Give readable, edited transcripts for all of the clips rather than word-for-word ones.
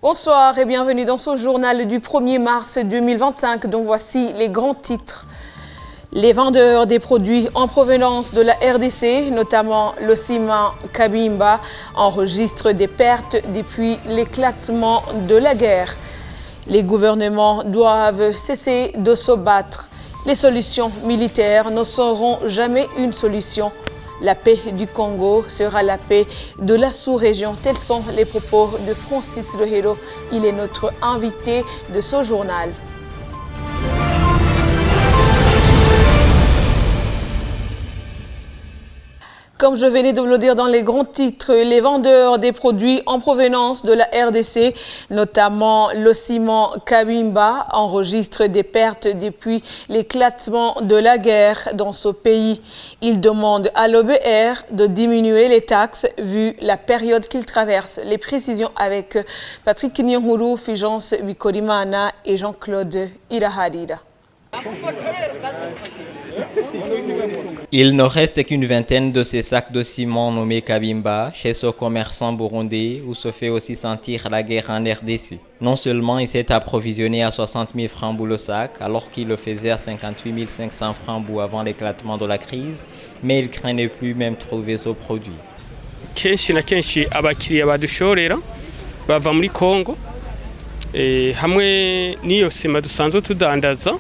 Bonsoir et bienvenue dans ce journal du 1er mars 2025 dont voici les grands titres. Les vendeurs des produits en provenance de la RDC, notamment le ciment Kabimba, enregistrent des pertes depuis l'éclatement de la guerre. Les gouvernements doivent cesser de se battre. Les solutions militaires ne seront jamais une solution. La paix du Congo sera la paix de la sous-région. Tels sont les propos de Francis Lehero. Il est notre invité de ce journal. Comme je venais de vous le dire dans les grands titres, les vendeurs des produits en provenance de la RDC, notamment le ciment Kabimba, enregistrent des pertes depuis l'éclatement de la guerre dans ce pays. Ils demandent à l'OBR de diminuer les taxes vu la période qu'ils traversent. Les précisions avec Patrick Nyonguru, Fulgence Bikorimana et Jean-Claude Irahadida. Il ne reste qu'une vingtaine de ces sacs de ciment nommés Kabimba chez ce commerçant burundais où se fait aussi sentir la guerre en RDC. Non seulement il s'est approvisionné à 60 000 francs bout le sac alors qu'il le faisait à 58 500 francs bout avant l'éclatement de la crise, mais il craint ne plus même trouver ce produit. Kenshi na kenshi abakiriya badushorera bava muri Congo hamwe niyo sima dusanzwe tudandaza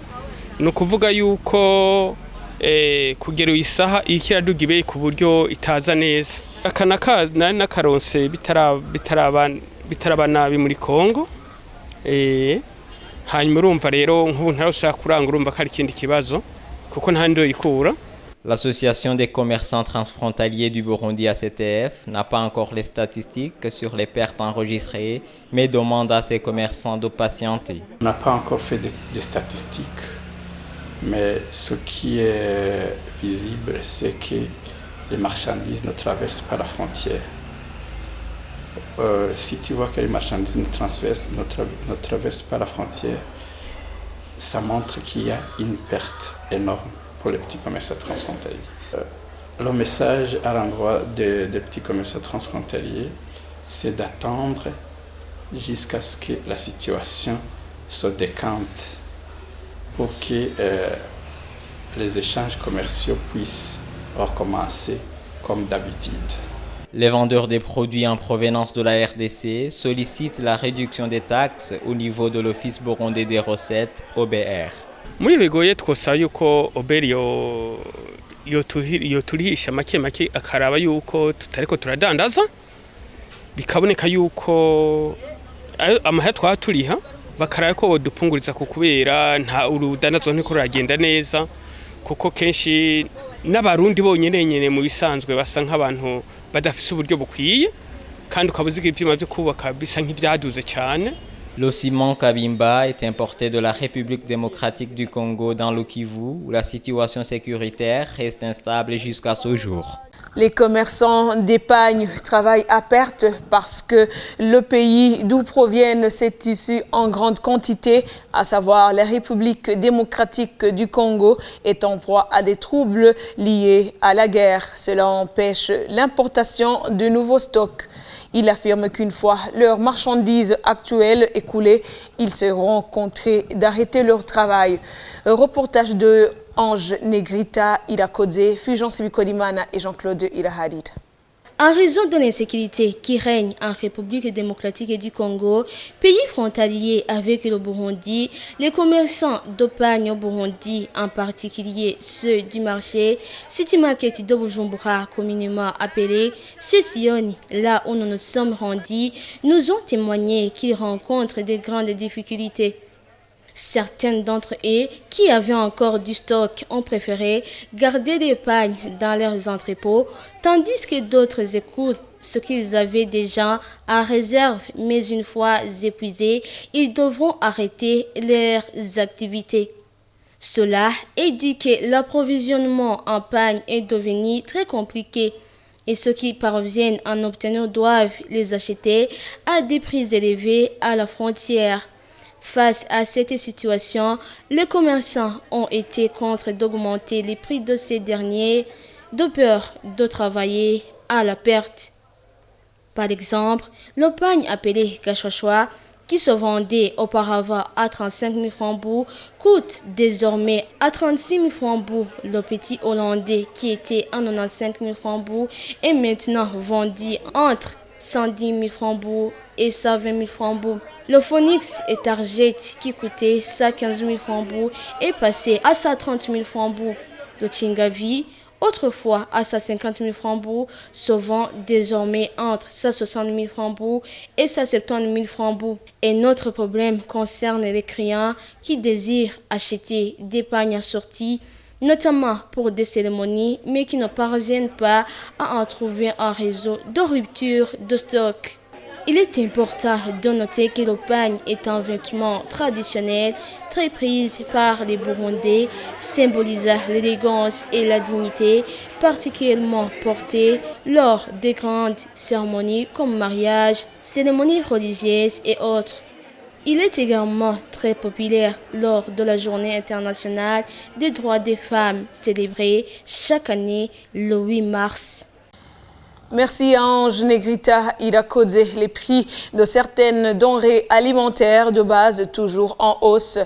no kuvuga yuko kugera isaha ikiradugibe ku buryo itaza neza akanaka nari nakaronse bitaraba nabi muri Congo hanyuma urumva rero nk'ubu ntarashaka kuranga urumva ko ari ikindi kibazo kuko nta ndo ikura. L'Association des commerçants transfrontaliers du Burundi ACTF n'a pas encore les statistiques sur les pertes enregistrées, mais demande à ses commerçants de patienter. On n'a pas encore fait des statistiques, mais ce qui est visible, c'est que les marchandises ne traversent pas la frontière. Si tu vois que les marchandises ne traversent pas la frontière, ça montre qu'il y a une perte énorme pour les petits commerçants transfrontaliers. Le message à l'endroit des petits commerçants transfrontaliers, c'est d'attendre jusqu'à ce que la situation se décante pour que les échanges commerciaux puissent recommencer comme d'habitude. Les vendeurs des produits en provenance de la RDC sollicitent la réduction des taxes au niveau de l'Office burundais des recettes, OBR. Muri bigoye twosaba yuko oberi yoturihisha make akaraba yuko tutariko turadandaza bikaboneka yuko amahera twaturiha bakaraba ko dupunguriza kubera nta urudandazo ntiko ruragenda neza kuko kenshi n'abarundi bonyene mu bisanzwe basa nk'abantu badafise uburyo bukwiye kandi ukabuziga ivyuma byo kubaka bisa nk'ivyaduze cyane. Le ciment Kabimba est importé de la République démocratique du Congo dans le Kivu, où la situation sécuritaire reste instable jusqu'à ce jour. Les commerçants d'épargne travaillent à perte parce que le pays d'où proviennent ces tissus en grande quantité, à savoir la République démocratique du Congo, est en proie à des troubles liés à la guerre. Cela empêche l'importation de nouveaux stocks. Il affirme qu'une fois leurs marchandises actuelles écoulées, ils seront contraints d'arrêter leur travail. Un reportage de Ange Negrita, Irakodze, Fulgence Bikorimana et Jean-Claude Irahadid. En raison de l'insécurité qui règne en République démocratique du Congo, pays frontalier avec le Burundi, les commerçants d'épargne au Burundi, en particulier ceux du marché City Market de Bujumbura, communément appelé Sessioni, là où nous nous sommes rendus, nous ont témoigné qu'ils rencontrent de grandes difficultés. Certains d'entre eux qui avaient encore du stock ont préféré garder l'épargne dans leurs entrepôts, tandis que d'autres écoutent ce qu'ils avaient déjà en réserve, mais une fois épuisés, ils devront arrêter leurs activités. Cela indique que l'approvisionnement en pagne est devenu très compliqué et ceux qui parviennent à en obtenir doivent les acheter à des prix élevés à la frontière. Face à cette situation, les commerçants ont été contraints d'augmenter les prix de ces derniers de peur de travailler à la perte. Par exemple, le pagne appelé gachouachoua qui se vendait auparavant à 35 000 francs bourg, coûte désormais à 36 000 francs bourg. Le petit hollandais qui était à 95 000 francs bourg est maintenant vendu entre 110 000 francs bourg et 120 000 francs bourg. Le Phoenix et Target qui coûtait 115 000 francs bourg est passé à 130 000 francs bourg. Le Chingavi, autrefois à 150 000 francs bourg, se vend désormais entre 160 000 francs bourg et 170 000 francs bourg. Et notre problème concerne les clients qui désirent acheter des pagnes assortis, notamment pour des cérémonies, mais qui ne parviennent pas à en trouver un réseau de rupture de stock. Il est important de noter que le pagne est un vêtement traditionnel très pris par les Burundais, symbolisant l'élégance et la dignité, particulièrement portée lors des grandes cérémonies comme mariage, cérémonies religieuses et autres. Il est également très populaire lors de la Journée internationale des droits des femmes, célébrée chaque année le 8 mars. Merci Ange Negrita Irakodze. Les prix de certaines denrées alimentaires de base toujours en hausse.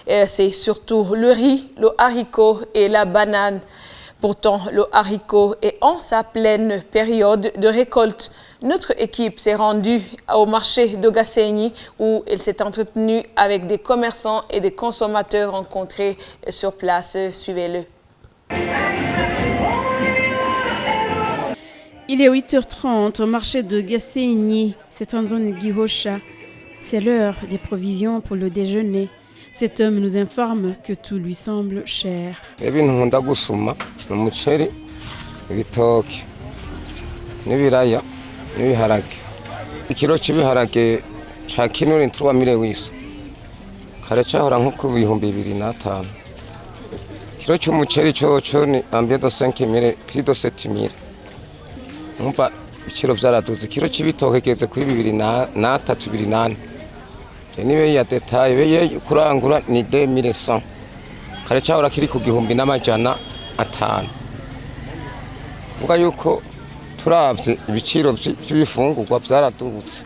C'est surtout le riz, le haricot et la banane. Pourtant, le haricot est en sa pleine période de récolte. Notre équipe s'est rendue au marché de Gasseni où elle s'est entretenue avec des commerçants et des consommateurs rencontrés sur place. Suivez-le. Il est 8h30 au marché de Gasseni, c'est en zone Gihosha. C'est l'heure des provisions pour le déjeuner. Cet homme nous informe que tout lui semble cher. Ibintu nkunda gusuma ni umuceri, ibitoki, n'ibiraya, n'ibiharage. Ikiro cy'ibiharage ca kinure ntuwa mire wiso. Kare cyahora nko ku 2005. Ikiro cy'umuceri cyo ni ambie de 5000, prix de 7000. Umva ikiro byaraduze. Ikiro cy'ibitoke kigeze kuri 2008. Nibe ya detail beye kurangura ni 2100. Kare cyahora kiri ku 1500. Vuga yuko turavye ibiciro by'ibifungurwa byaraduze.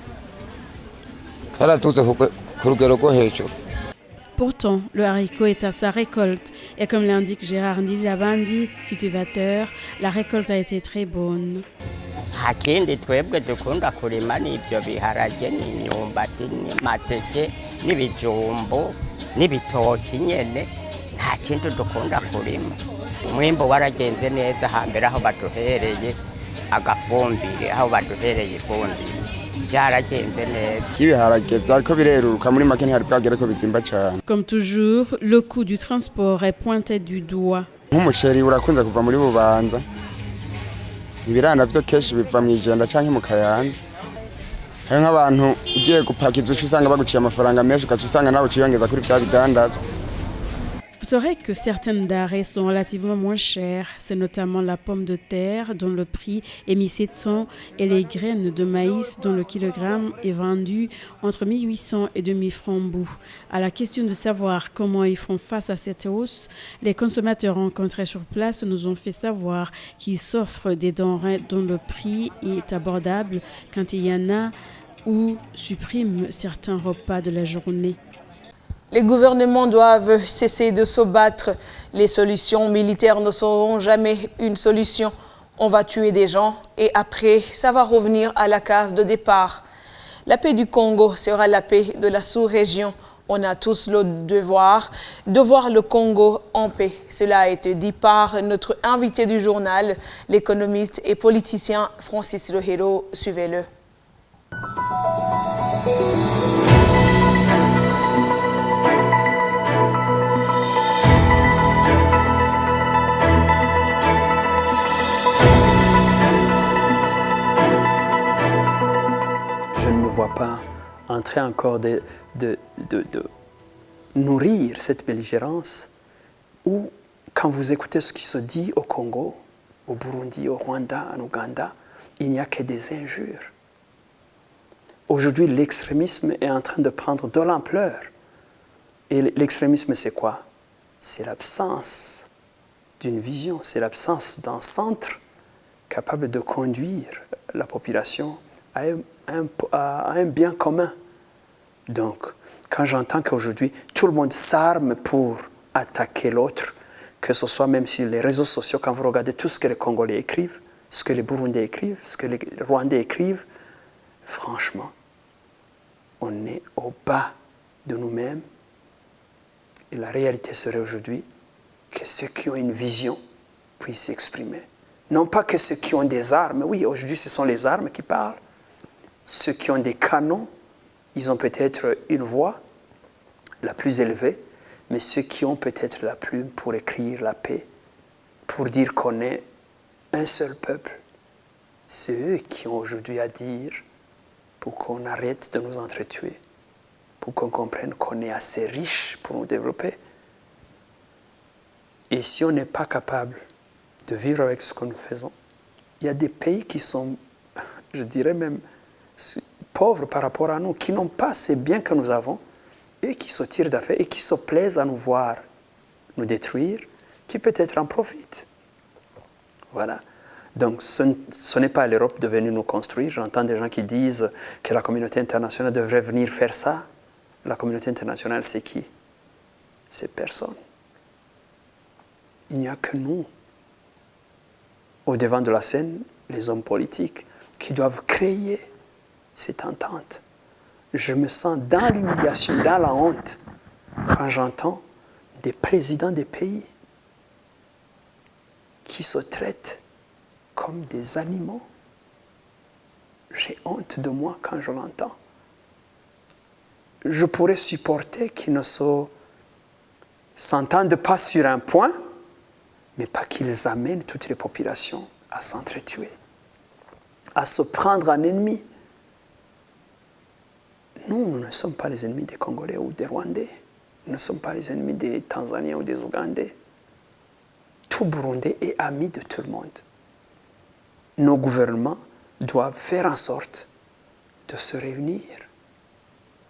Byaraduze ku rugero rwo hejuru. Pourtant, le haricot est à sa récolte et comme l'indique Gérard Ndijabandi, cultivateur, la récolte a été très bonne. Hakindi twebwe dukunda kurima n'ibyo biharage n'imyumbati n'amateke n'ibijumbo n'ibitoki nyene nta kintu dukunda kurima. Umwimbo waragenze neza hambere aho baduhereye agafumbire aho baduhereye ifumbire byaragenze neza. Ibiharage byariko bireruruka muri make ntihari bwagere ko bizimba cyane. Comme toujours, le coût du transport est pointé du doigt. Nk'umuceri urakunze kuva muri Bubanza. Ibirana byo keshi biva mu Ijenda canke mu Kayanza. Hari nk'abantu ugiye gupakiza ucu usanga baguciye amafaranga menshi ugaca usanga nawe uciyongeza kuri bya bidandazwa. Vous saurez que certaines denrées sont relativement moins chères. C'est notamment la pomme de terre dont le prix est 1700 et les graines de maïs dont le kilogramme est vendu entre 1800 et 2000 francs bout. À la question de savoir comment ils font face à cette hausse, les consommateurs rencontrés sur place nous ont fait savoir qu'ils s'offrent des denrées dont le prix est abordable quand il y en a ou suppriment certains repas de la journée. Les gouvernements doivent cesser de se battre. Les solutions militaires ne seront jamais une solution. On va tuer des gens et après, ça va revenir à la case de départ. La paix du Congo sera la paix de la sous-région. On a tous le devoir de voir le Congo en paix. Cela a été dit par notre invité du journal, l'économiste et politicien Francis Lohero. Suivez-le. Je ne me vois pas entrer encore de nourrir cette belligérance où, quand vous écoutez ce qui se dit au Congo, au Burundi, au Rwanda, en Ouganda, il n'y a que des injures. Aujourd'hui, l'extrémisme est en train de prendre de l'ampleur. Et l'extrémisme, c'est quoi? C'est l'absence d'une vision, c'est l'absence d'un centre capable de conduire la population à un bien commun. Donc, quand j'entends qu'aujourd'hui, tout le monde s'arme pour attaquer l'autre, que ce soit même sur les réseaux sociaux, quand vous regardez tout ce que les Congolais écrivent, ce que les Burundais écrivent, ce que les Rwandais écrivent, franchement, on est au bas de nous-mêmes. Et la réalité serait aujourd'hui que ceux qui ont une vision puissent s'exprimer. Non pas que ceux qui ont des armes, oui, aujourd'hui ce sont les armes qui parlent. Ceux qui ont des canons, ils ont peut-être une voix la plus élevée, mais ceux qui ont peut-être la plume pour écrire la paix, pour dire qu'on est un seul peuple, c'est eux qui ont aujourd'hui à dire pour qu'on arrête de nous entretuer, pour qu'on comprenne qu'on est assez riche pour nous développer. Et si on n'est pas capable de vivre avec ce que nous faisons, il y a des pays qui sont, je dirais même, pauvres par rapport à nous, qui n'ont pas ces biens que nous avons, et qui se tirent d'affaire, et qui se plaisent à nous voir nous détruire, qui peut-être en profitent. Voilà. Donc ce n'est pas à l'Europe de venir nous construire. J'entends des gens qui disent que la communauté internationale devrait venir faire ça. La communauté internationale, c'est qui? C'est personne. Il n'y a que nous, au devant de la scène, les hommes politiques, qui doivent créer cette entente. Je me sens dans l'humiliation, dans la honte, quand j'entends des présidents des pays qui se traitent comme des animaux. J'ai honte de moi quand je l'entends. Je pourrais supporter qu'ils ne s'entendent pas sur un point, mais pas qu'ils amènent toutes les populations à s'entretuer, à se prendre en ennemi. Nous ne sommes pas les ennemis des Congolais ou des Rwandais. Nous ne sommes pas les ennemis des Tanzaniens ou des Ougandais. Tout Burundais est ami de tout le monde. Nos gouvernements doivent faire en sorte de se réunir,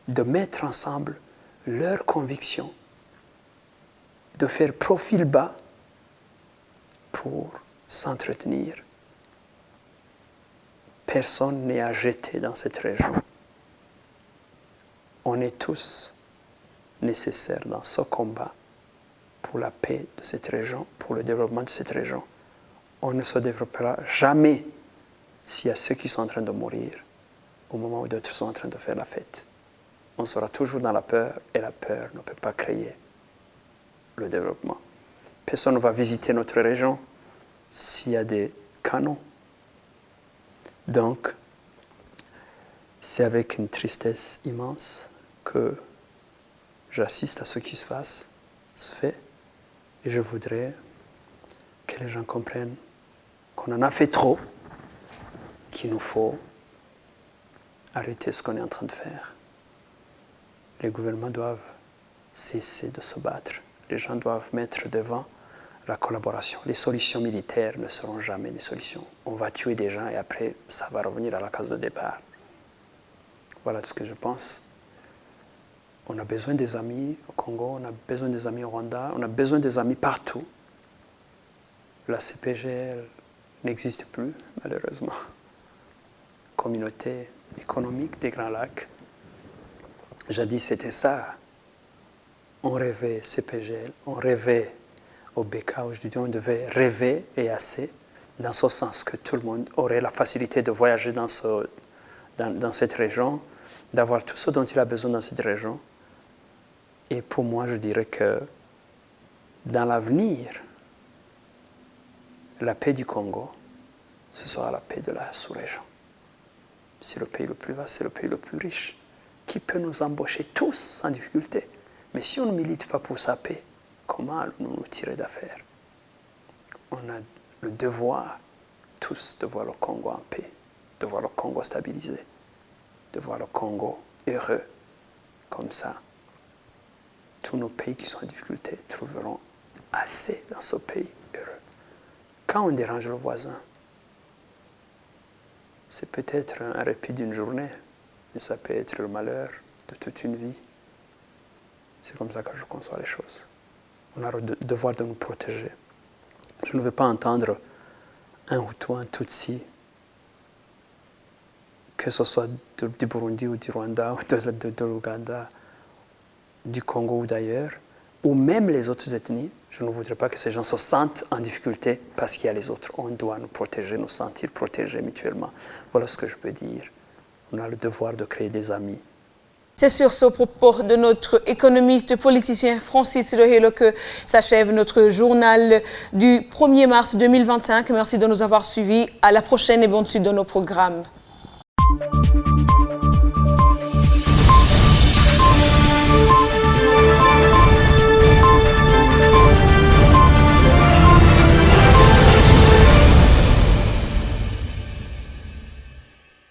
de mettre ensemble leurs convictions, de faire profil bas pour s'entretenir. Personne n'est à jeter dans cette région. On est tous nécessaires dans ce combat pour la paix de cette région, pour le développement de cette région. On ne se développera jamais s'il y a ceux qui sont en train de mourir au moment où d'autres sont en train de faire la fête. On sera toujours dans la peur et la peur ne peut pas créer le développement. Personne ne va visiter notre région s'il y a des canons. Donc, c'est avec une tristesse immense que j'assiste à ce qui se fait, et je voudrais que les gens comprennent qu'on en a fait trop, qu'il nous faut arrêter ce qu'on est en train de faire. Les gouvernements doivent cesser de se battre. Les gens doivent mettre devant la collaboration. Les solutions militaires ne seront jamais des solutions. On va tuer des gens et après, ça va revenir à la case de départ. Voilà ce que je pense. On a besoin des amis au Congo, on a besoin des amis au Rwanda, on a besoin des amis partout. La CPGL n'existe plus, malheureusement. Communauté économique des Grands Lacs. Jadis, c'était ça. On rêvait CPGL, on rêvait au BK. Aujourd'hui, on devait rêver et assez, dans ce sens que tout le monde aurait la facilité de voyager dans cette région, d'avoir tout ce dont il a besoin dans cette région. Et pour moi, je dirais que dans l'avenir, la paix du Congo, ce sera la paix de la sous-région. C'est le pays le plus vaste, c'est le pays le plus riche, qui peut nous embaucher tous sans difficulté. Mais si on ne milite pas pour sa paix, comment nous tirer d'affaire? On a le devoir, tous, de voir le Congo en paix, de voir le Congo stabilisé, de voir le Congo heureux. Comme ça, tous nos pays qui sont en difficulté trouveront assez dans ce pays heureux. Quand on dérange le voisin, c'est peut-être un répit d'une journée, mais ça peut être le malheur de toute une vie. C'est comme ça que je conçois les choses. On a le devoir de nous protéger. Je ne veux pas entendre un Hutu, un Tutsi que ce soit du Burundi ou du Rwanda, ou de l'Ouganda, du Congo ou d'ailleurs, ou même les autres ethnies. Je ne voudrais pas que ces gens se sentent en difficulté parce qu'il y a les autres. On doit nous protéger, nous sentir protégés mutuellement. Voilà ce que je peux dire. On a le devoir de créer des amis. C'est sur ce propos de notre économiste politicien Francis Lehelo que s'achève notre journal du 1er mars 2025. Merci de nous avoir suivis. À la prochaine et bonne suite de nos programmes.